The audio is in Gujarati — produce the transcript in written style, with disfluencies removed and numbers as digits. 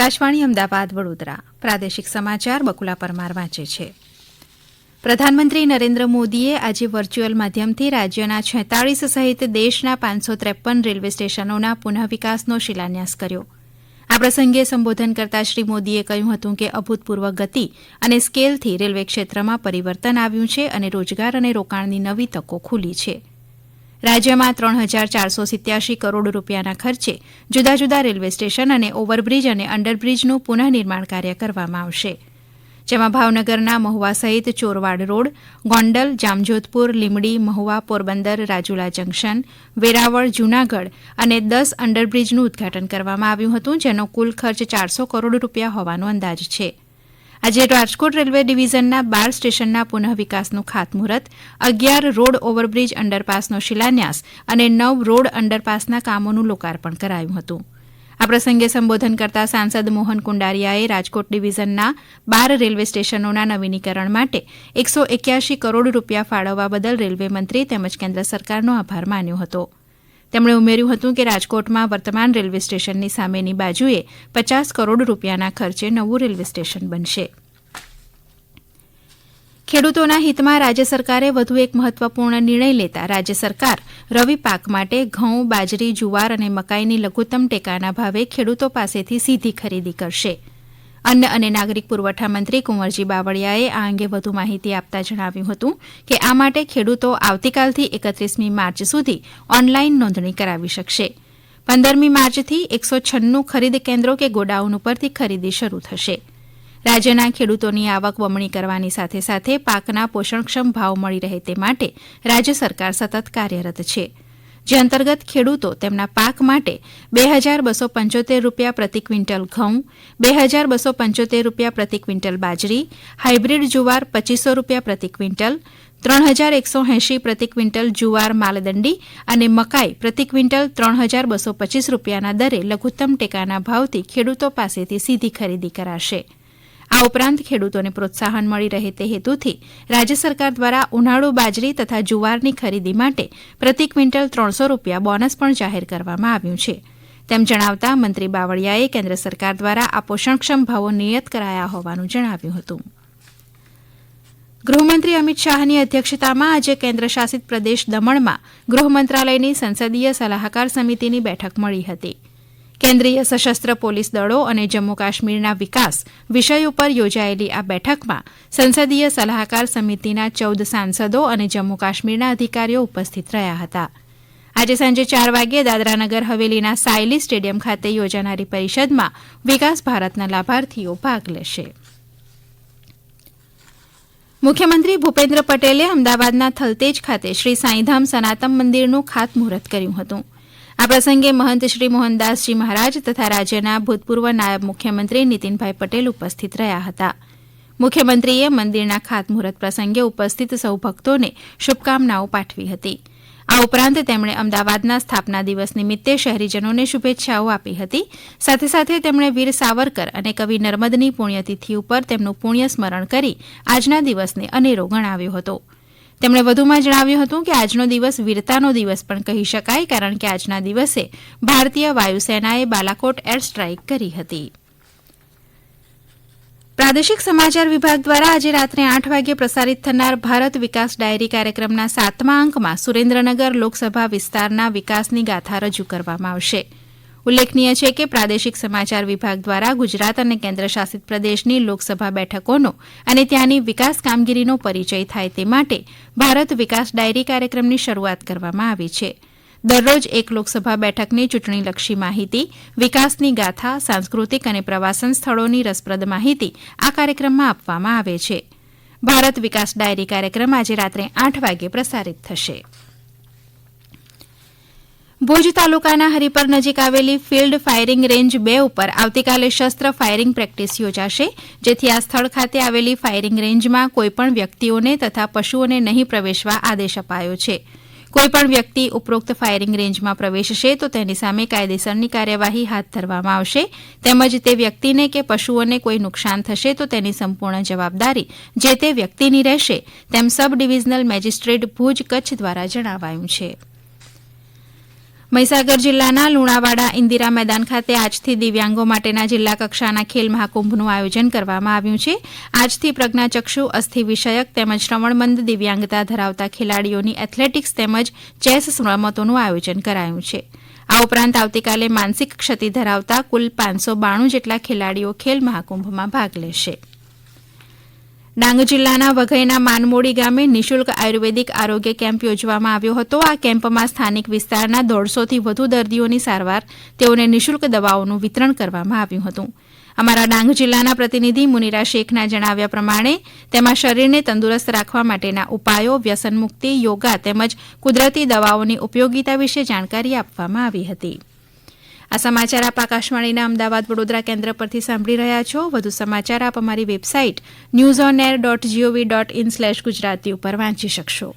આકાશવાણી અમદાવાદ વડોદરા પ્રાદેશિક સમાચાર બકુલા પરમાર વાંચે છે. પ્રધાનમંત્રી નરેન્દ્ર મોદીએ આજે વર્ચ્યુઅલ માધ્યમથી રાજ્યના 46 સહિત દેશના 553 રેલવે સ્ટેશનોના પુનઃવિકાસનો શિલાન્યાસ કર્યો. આ પ્રસંગે સંબોધન કરતા શ્રી મોદીએ કહ્યું હતું કે અભૂતપૂર્વ ગતિ અને સ્કેલથી રેલવે ક્ષેત્રમાં પરિવર્તન આવ્યું છે અને રોજગાર અને રોકાણની નવી તકો ખુલી છે. રાજ્યમાં 3487 કરોડ રૂપિયાના ખર્ચે જુદા જુદા રેલવે સ્ટેશન અને ઓવરબ્રિજ અને અંડરબ્રિજનું પુનઃનિર્માણ કાર્ય કરવામાં આવશે, જેમાં ભાવનગરના મહુવા સહિત ચોરવાડ રોડ, ગોંડલ, જામજોધપુર, લીંબડી, મહુવા, પોરબંદર, રાજુલા જંકશન, વેરાવળ, જૂનાગઢ અને 10 અંડરબ્રિજનું ઉદઘાટન કરવામાં આવ્યું હતું, જેનો કુલ ખર્ચ 400 કરોડ રૂપિયા હોવાનો અંદાજ છે. આજે રાજકોટ રેલવે ડિવિઝનના 12 સ્ટેશનના પુનઃવિકાસનું ખાતમુહૂર્ત, 11 રોડ ઓવરબ્રિજ અંડરપાસનો શિલાન્યાસ અને 9 રોડ અંડરપાસના કામોનું લોકાર્પણ કરાયું હતું. આ પ્રસંગે સંબોધન કરતા સાંસદ મોહન કુંડારિયાએ રાજકોટ ડિવિઝનના 12 રેલવે સ્ટેશનોના નવીનીકરણ માટે 181 કરોડ રૂપિયા ફાળવવા બદલ રેલવે મંત્રી તેમજ કેન્દ્ર સરકારનો આભાર માન્યો હતો. તેમણે ઉમેર્યું હતું કે રાજકોટમાં વર્તમાન રેલવે સ્ટેશનની સામેની બાજુએ 50 કરોડ રૂપિયાના ખર્ચે નવું રેલવે સ્ટેશન બનશે. ખેડૂતોના હિતમાં રાજ્ય સરકારે વધુ એક મહત્વપૂર્ણ નિર્ણય લેતા રાજ્ય સરકાર રવિ પાક માટે ઘઉં, બાજરી, જુવાર અને મકાઈની લઘુત્તમ ટેકાના ભાવે ખેડૂતો પાસેથી સીધી ખરીદી કરશે. અન્ન અને નાગરિક પુરવઠા મંત્રી કુંવરજી બાવળિયાએ આ અંગે વધુ માહિતી આપતા જણાવ્યું હતું કે આ માટે ખેડૂતો આવતીકાલથી 31મી માર્ચ સુધી ઓનલાઈન નોંધણી કરાવી શકશે. 15મી માર્ચથી 196 ખરીદ કેન્દ્રો કે ગોડાઉન ઉપરથી ખરીદી શરૂ થશે. રાજ્યના ખેડૂતોની આવક બમણી કરવાની સાથે સાથે પાકના પોષણક્ષમ ભાવ મળી રહે તે માટે રાજ્ય સરકાર સતત કાર્યરત છે, જે અંતર્ગત ખેડૂતો તેમના પાક માટે 2275 રૂપિયા પ્રતિ ક્વિન્ટલ ઘઉં, 2275 રૂપિયા પ્રતિ ક્વિન્ટલ બાજરી, હાઇબ્રિડ જુવાર 2500 રૂપિયા પ્રતિ ક્વિન્ટલ, 3180 પ્રતિ ક્વિન્ટલ જુવાર માલદંડી અને મકાઈ પ્રતિ ક્વિન્ટલ 3225 રૂપિયાના દરે લઘુત્તમ ટેકાના ભાવથી ખેડૂતો પાસેથી સીધી ખરીદી કરાશે. આ ઉપરાંત ખેડૂતોને પ્રોત્સાહન મળી રહે તે હેતુથી રાજ્ય સરકાર દ્વારા ઉનાળુ બાજરી તથા જુવારની ખરીદી માટે પ્રતિ ક્વિન્ટલ 300 રૂપિયા બોનસ પણ જાહેર કરવામાં આવ્યું છે. તેમ જણાવતા મંત્રી બાવળિયાએ કેન્દ્ર સરકાર દ્વારા આ પોષણક્ષમ ભાવો નિયત કરાયા હોવાનું જણાવ્યું હતું. ગૃહમંત્રી અમિત શાહની અધ્યક્ષતામાં આજે કેન્દ્ર શાસિત પ્રદેશ દમણમાં ગૃહ મંત્રાલયની સંસદીય સલાહકાર સમિતિની બેઠક મળી હતી. કેન્દ્રીય સશસ્ત્ર પોલીસ દળો અને જમ્મુ કાશ્મીરના વિકાસ વિષય ઉપર યોજાયેલી આ બેઠકમાં સંસદીય સલાહકાર સમિતિના 14 સાંસદો અને જમ્મુ કાશ્મીરના અધિકારીઓ ઉપસ્થિત રહ્યા હતા. આજે સાંજે 4 વાગ્યે દાદરાનગર હવેલીના સાયલી સ્ટેડિયમ ખાતે યોજાનારી પરિષદમાં વિકાસ ભારતના લાભાર્થીઓ ભાગ લેશે. મુખ્યમંત્રી ભૂપેન્દ્ર પટેલે અમદાવાદના થલતેજ ખાતે શ્રી સાંઈધામ સનાતમ મંદિરનું ખાતમુહૂર્ત કર્યું હતું. આ પ્રસંગે મહંત શ્રી મોહનદાસજી મહારાજ તથા રાજ્યના ભૂતપૂર્વ નાયબ મુખ્યમંત્રી નીતિનભાઈ પટેલ ઉપસ્થિત રહ્યા હતા. મુખ્યમંત્રીએ મંદિરના ખાતમુહૂર્ત પ્રસંગે ઉપસ્થિત સૌ ભક્તોને શુભકામનાઓ પાઠવી હતી. આ ઉપરાંત તેમણે અમદાવાદના સ્થાપના દિવસ નિમિત્તે શહેરીજનોને શુભેચ્છાઓ આપી હતી. સાથે સાથે તેમણે વીર સાવરકર અને કવિ નર્મદની પુણ્યતિથિ ઉપર તેમનું પુણ્ય સ્મરણ કરી આજના દિવસને અનેરો ગણાવ્યો હતો. તેમણે વધુમાં જણાવ્યું હતું કે આજનો દિવસ વીરતાનો દિવસ પણ કહી શકાય, કારણ કે આજના દિવસે ભારતીય વાયુસેનાએ બાલાકોટ એર સ્ટ્રાઇક કરી હતી. પ્રાદેશિક સમાચાર વિભાગ દ્વારા આજે રાત્રે 8 વાગ્યે પ્રસારિત થનાર ભારત વિકાસ ડાયરી કાર્યક્રમના 7મા અંકમાં સુરેન્દ્રનગર લોકસભા વિસ્તારના વિકાસની ગાથા રજૂ કરવામાં આવશે. ઉલ્લેખનીય છે કે પ્રાદેશિક સમાચાર વિભાગ દ્વારા ગુજરાત અને કેન્દ્રશાસિત પ્રદેશની લોકસભા બેઠકોનો અને ત્યાંની વિકાસ કામગીરીનો પરિચય થાય તે માટે ભારત વિકાસ ડાયરી કાર્યક્રમની શરૂઆત કરવામાં આવી છે. દરરોજ એક લોકસભા બેઠકની ચૂંટણીલક્ષી માહિતી, વિકાસની ગાથા, સાંસ્કૃતિક અને પ્રવાસન સ્થળોની રસપ્રદ માહિતી આ કાર્યક્રમમાં આપવામાં આવે છે. ભારત વિકાસ ડાયરી કાર્યક્રમ આજે રાત્રે 8 વાગ્યે પ્રસારિત થશે. ભુજ તાલુકાના હરિપર નજીક આવેલી ફિલ્ડ ફાયરિંગ રેન્જ 2 ઉપર આવતીકાલે શસ્ત્ર ફાયરિંગ પ્રેક્ટિસ યોજાશે, જેથી આ સ્થળ ખાતે આવેલી ફાયરિંગ રેન્જમાં કોઈપણ વ્યક્તિઓને તથા પશુઓને નહીં પ્રવેશવા આદેશ અપાયો છે. કોઈપણ વ્યક્તિ ઉપરોક્ત ફાયરિંગ રેન્જમાં પ્રવેશશે તો તેની સામે કાયદેસરની કાર્યવાહી હાથ ધરવામાં આવશે, તેમજ તે વ્યક્તિને કે પશુઓને કોઈ નુકસાન થશે તો તેની સંપૂર્ણ જવાબદારી જે તે વ્યક્તિની રહેશે, તેમ sub divisional magistrate Bhuj Kutch દ્વારા જણાવાયું છે. મહીસાગર જિલ્લાના લુણાવાડા ઇન્દિરા મેદાન ખાતે આજથી દિવ્યાંગો માટેના જિલ્લા કક્ષાના ખેલ મહાકુંભનું આયોજન કરવામાં આવ્યું છે. આજથી પ્રજ્ઞાચક્ષુ, અસ્થિ વિષયક તેમજ શ્રવણમંદ દિવ્યાંગતા ધરાવતા ખેલાડીઓની એથ્લેટિક્સ તેમજ ચેસ રમતોનું આયોજન કરાયું છે. આ ઉપરાંત આવતીકાલે માનસિક ક્ષતિ ધરાવતા કુલ 592 જેટલા ખેલાડીઓ ખેલ મહાકુંભમાં ભાગ લેશે. ડાંગ જિલ્લાના વઘઈના માનમોડી ગામે નિઃશુલ્ક આયુર્વેદિક આરોગ્ય કેમ્પ યોજવામાં આવ્યો હતો. આ કેમ્પમાં સ્થાનિક વિસ્તારના 150થી વધુ દર્દીઓની સારવાર, તેઓને નિઃશુલ્ક દવાઓનું વિતરણ કરવામાં આવ્યું હતું. અમારા ડાંગ જિલ્લાના પ્રતિનિધિ મુનિરા શેખના જણાવ્યા પ્રમાણે તેમાં શરીરને તંદુરસ્ત રાખવા માટેના ઉપાયો, વ્યસન મુક્તિ, યોગા તેમજ કુદરતી દવાઓની ઉપયોગિતા વિશે જાણકારી આપવામાં આવી હતી. આ સમાચાર આપ આકાશવાણીના અમદાવાદ વડોદરા કેન્દ્ર પરથી સાંભળી રહ્યા છો. વધુ સમાચાર આપ અમારી વેબસાઇટ newsonair.gov.in/ગુજરાતી ઉપર વાંચી શકશો.